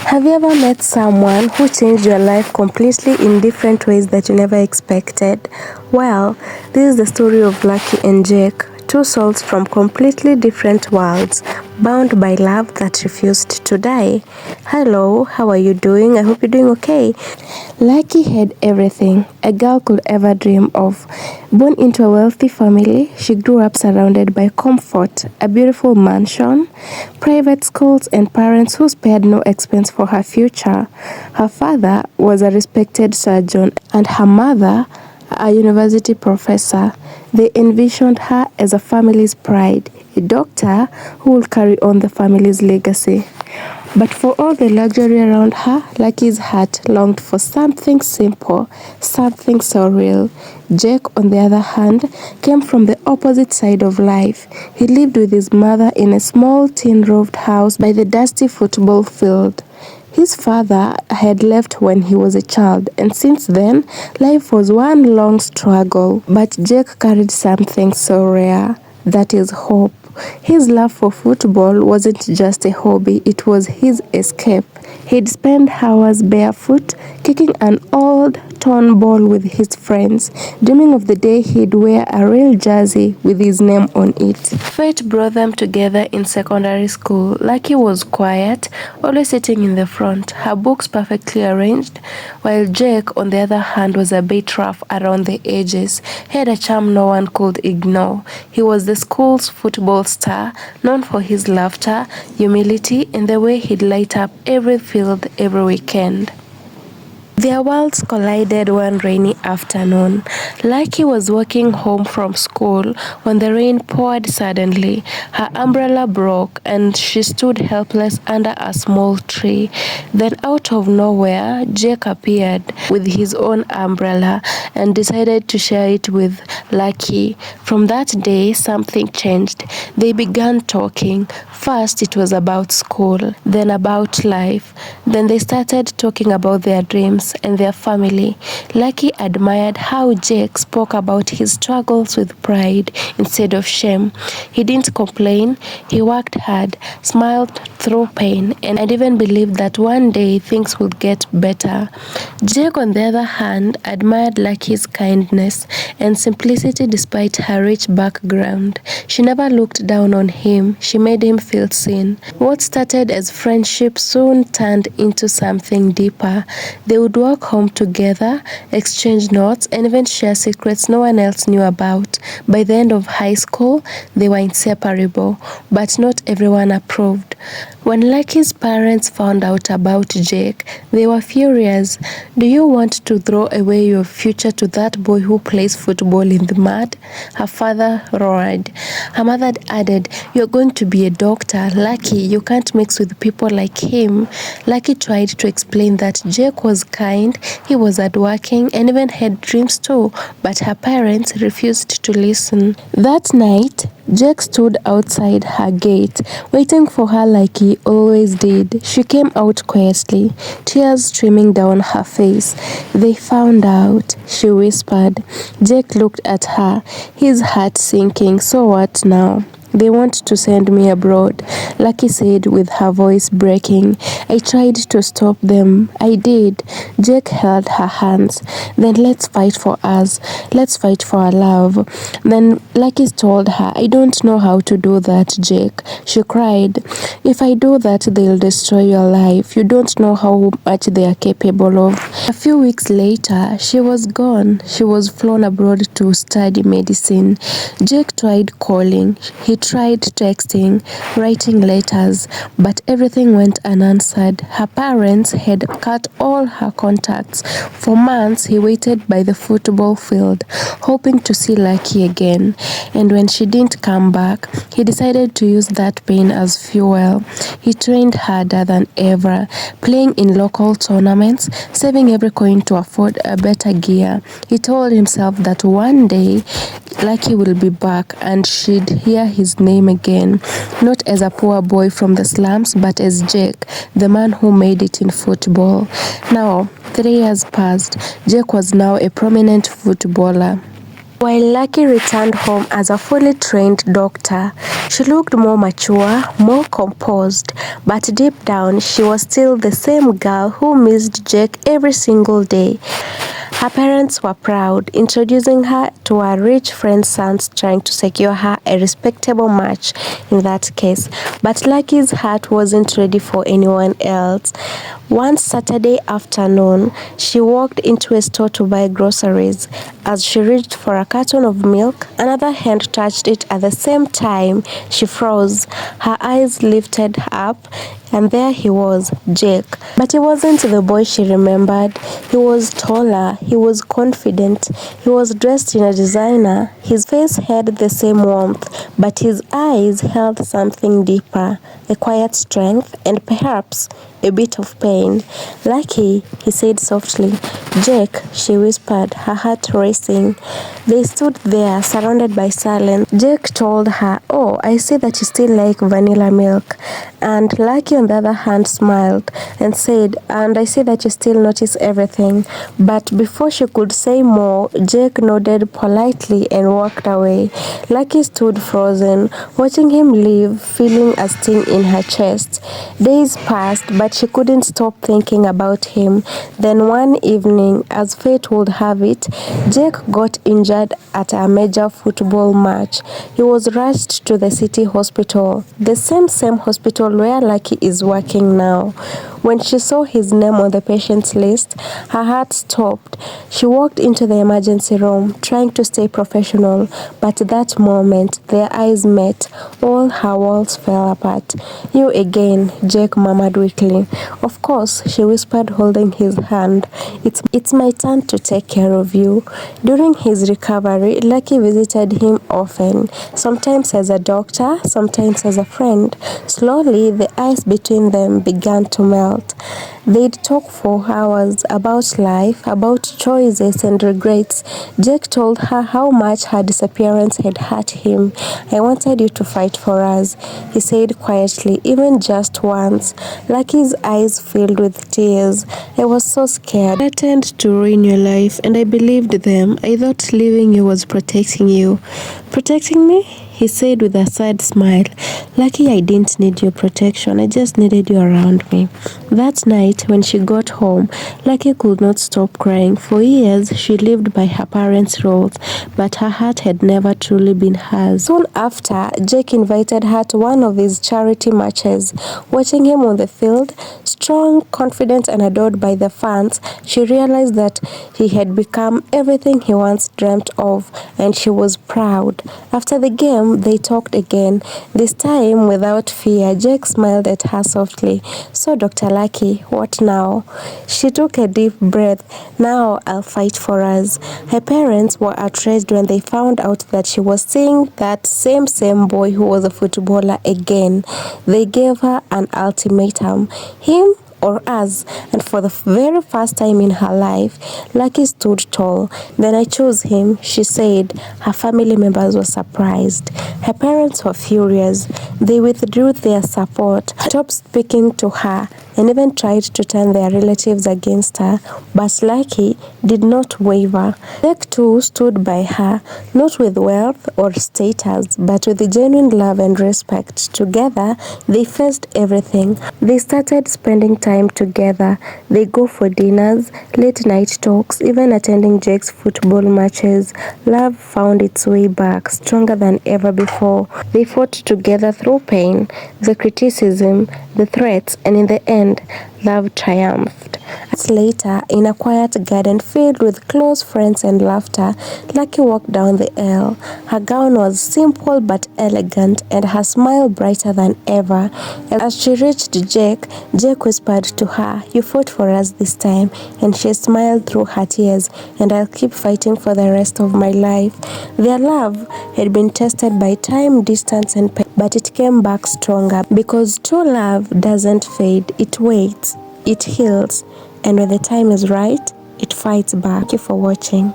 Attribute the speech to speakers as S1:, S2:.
S1: Have you ever met someone who changed your life completely in different ways that you never expected? Well, this is the story of Lucky and Jake, two souls from completely different worlds, bound by love that refused to die. Hello, how are you doing? I hope you're doing okay. Lucky had everything a girl could ever dream of. Born into a wealthy family, she grew up surrounded by comfort, a beautiful mansion, private schools, and parents who spared no expense for her future. Her father was a respected surgeon, and her mother, a university professor. They envisioned her as a family's pride, a doctor who will carry on the family's legacy. But for all the luxury around her, Lucky's heart longed for something simple, something so real. Jake, on the other hand, came from the opposite side of life. He lived with his mother in a small tin-roofed house by the dusty football field. His father had left when he was a child, and since then, life was one long struggle. But Jake carried something so rare, that is hope. His love for football wasn't just a hobby, it was his escape. He'd spend hours barefoot, kicking an old torn ball with his friends, dreaming of the day he'd wear a real jersey with his name on it. Fate brought them together in secondary school. Lucky was quiet, always sitting in the front, her books perfectly arranged, while Jake, on the other hand, was a bit rough around the edges. He had a charm no one could ignore. He was the school's football star, known for his laughter, humility, and the way he'd light up every field every weekend. Their worlds collided one rainy afternoon. Lucky was walking home from school when the rain poured suddenly. Her umbrella broke and she stood helpless under a small tree. Then out of nowhere, Jake appeared with his own umbrella and decided to share it with Lucky. From that day, something changed. They began talking. First, it was about school, then about life. Then they started talking about their dreams and their family. Lucky admired how Jake spoke about his struggles with pride instead of shame. He didn't complain, he worked hard, smiled through pain, and even believed that one day things would get better. Jake, on the other hand, admired Lucky's kindness and simplicity despite her rich background. She never looked down on him, she made him feel seen. What started as friendship soon turned into something deeper. They would walk home together, exchange notes, and even share secrets no one else knew about. By the end of high school, they were inseparable, but not everyone approved. When Lucky's parents found out about Jake, they were furious. "Do you want to throw away your future to that boy who plays football in the mud?" Her father roared. Her mother added, "You're going to be a doctor. Lucky, you can't mix with people like him." Lucky tried to explain that Jake was kind, he was hardworking, and even had dreams too, but her parents refused to listen. That night, Jake stood outside her gate, waiting for her like he always did. She came out quietly, tears streaming down her face. "They found out," she whispered. Jake looked at her, his heart sinking. "So what now?" "They want to send me abroad," Lucky said with her voice breaking. "I tried to stop them. I did." Jake held her hands. "Then let's fight for us. Let's fight for our love." Then Lucky told her, "I don't know how to do that, Jake." She cried. "If I do that, they'll destroy your life. You don't know how much they are capable of." A few weeks later, she was gone. She was flown abroad to study medicine. Jake tried calling. He tried texting, writing letters, but everything went unanswered. Her parents had cut all her contacts. For months, he waited by the football field, hoping to see Lucky again. And when she didn't come back, he decided to use that pain as fuel. He trained harder than ever, playing in local tournaments, saving every coin to afford a better gear. He told himself that one day, Lucky will be back and she'd hear his name again, not as a poor boy from the slums, but as Jake, the man who made it in football. Now, 3 years passed. Jake was now a prominent footballer. While Lucky returned home as a fully trained doctor, she looked more mature, more composed, but deep down she was still the same girl who missed Jake every single day. Her parents were proud, introducing her to her rich friend's sons, trying to secure her a respectable match in that case. But Lucky's heart wasn't ready for anyone else. One Saturday afternoon, she walked into a store to buy groceries. As she reached for a carton of milk, another hand touched it at the same time. She froze. Her eyes lifted up, and there he was, Jake. But he wasn't the boy she remembered. He was taller, he was confident, he was dressed in a designer. His face had the same warmth, but his eyes held something deeper, a quiet strength, and perhaps a bit of pain. Lucky, he said softly. Jake, she whispered, her heart racing. They stood there, surrounded by silence. Jake told her, "Oh, I see that you still like vanilla milk." And Lucky, on the other hand, smiled and said, "And I see that you still notice everything." But before she could say more, Jake nodded politely and walked away. Lucky stood frozen, watching him leave, feeling a sting in her chest. Days passed, but she couldn't stop thinking about him. Then one evening, as fate would have it, Jake got injured at a major football match. He was rushed to the city hospital, the same hospital where Lucky is working now. When she saw his name on the patient's list, her heart stopped. She walked into the emergency room, trying to stay professional, but at that moment, their eyes met. All her walls fell apart. "You again," Jake murmured weakly. "Of course," she whispered, holding his hand. It's my turn to take care of you." During his recovery, Lucky visited him often, sometimes as a doctor, sometimes as a friend. Slowly, the ice between them began to melt. They'd talk for hours about life, about choices and regrets. Jake told her how much her disappearance had hurt him. "I wanted you to fight for us," he said quietly, "even just once." Lucky's eyes filled with tears. "I was so scared. I threatened to ruin your life, and I believed them. I thought leaving you was protecting you." "Protecting me?" he said with a sad smile. "Lucky, I didn't need your protection. I just needed you around me." That night, when she got home, Lucky could not stop crying. For years, she lived by her parents' rules, but her heart had never truly been hers. Soon after, Jake invited her to one of his charity matches. Watching him on the field, strong, confident, and adored by the fans, she realized that he had become everything he once dreamt of, and she was proud. After the game, they talked again, this time without fear. Jake smiled at her softly. "So, Dr. Lucky, what now?" She took a deep breath. "Now I'll fight for us." Her parents were outraged when they found out that she was seeing that same boy who was a footballer again. They gave her an ultimatum: him or us. And for the very first time in her life, Lucky stood tall. "Then I chose him," she said. Her family members were surprised. Her parents were furious. They withdrew their support, stopped speaking to her, and even tried to turn their relatives against her. But Lucky did not waver. Jake too stood by her, not with wealth or status, but with genuine love and respect. Together, they faced everything. They started spending time together. They go for dinners, late night talks, even attending Jake's football matches. Love found its way back, stronger than ever before. They fought together through pain, the criticism, the threats, and in the end, love triumphed. Later, in a quiet garden filled with close friends and laughter, Lucky walked down the aisle. Her gown was simple but elegant, and her smile brighter than ever. As she reached Jake, Jake whispered to her, "You fought for us this time," and she smiled through her tears. "And I'll keep fighting for the rest of my life." Their love had been tested by time, distance, and pain, but it came back stronger, because true love doesn't fade. It waits, it heals, and when the time is right, it fights back. Thank you for watching.